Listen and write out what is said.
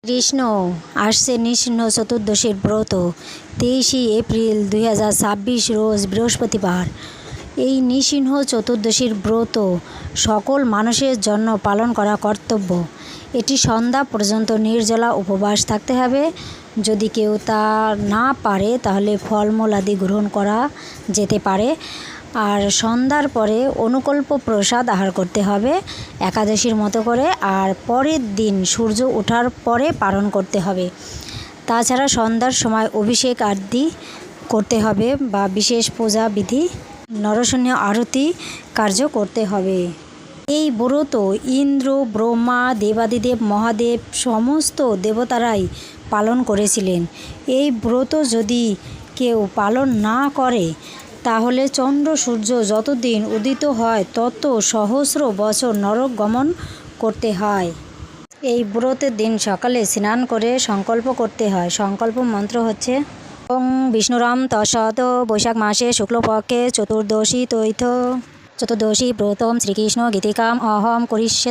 কৃষ্ণ আসছে নৃসিংহ চতুর্দশীর ব্রত 23 এপ্রিল 2026 রোজ বৃহস্পতিবার। এই নৃসিংহ চতুর্দশীর ব্রত সকল মানুষের জন্য পালন করা কর্তব্য। এটি সন্ধ্যা পর্যন্ত নির্জলা উপবাস থাকতে হবে। যদি কেউ তা না পারে তাহলে ফলমূল আদি গ্রহণ করা যেতে পারে। আর সন্ধ্যার পরে অনুকল্প প্রসাদ আহার করতে হবে একাদশীর মতো করে, আর পরের দিন সূর্য ওঠার পরে পালন করতে হবে। তাছাড়া সন্ধ্যার সময় অভিষেক আরতি করতে হবে বা বিশেষ পূজা বিধি নরসিংহ আরতি কার্য করতে হবে। এই ব্রত ইন্দ্র, ব্রহ্মা, দেবাদিদেব, মহাদেব সমস্ত দেবতারাই পালন করেছিলেন। এই ব্রত যদি কেউ পালন না করে তাহলে চন্দ্র সূর্য যতদিন উদিত হয় তত সহস্র বছর নরক গমন করতে হয়। এই ব্রতের দিন সকালে স্নান করে সংকল্প করতে হয়। সংকল্প মন্ত্র হচ্ছে ওং বিষ্ণুরাম তৎসৎ বৈশাখ মাসে শুক্লপক্ষে চতুর্দশী ব্রতম শ্রীকৃষ্ণ গীতিকাম অহম করিষ্যে।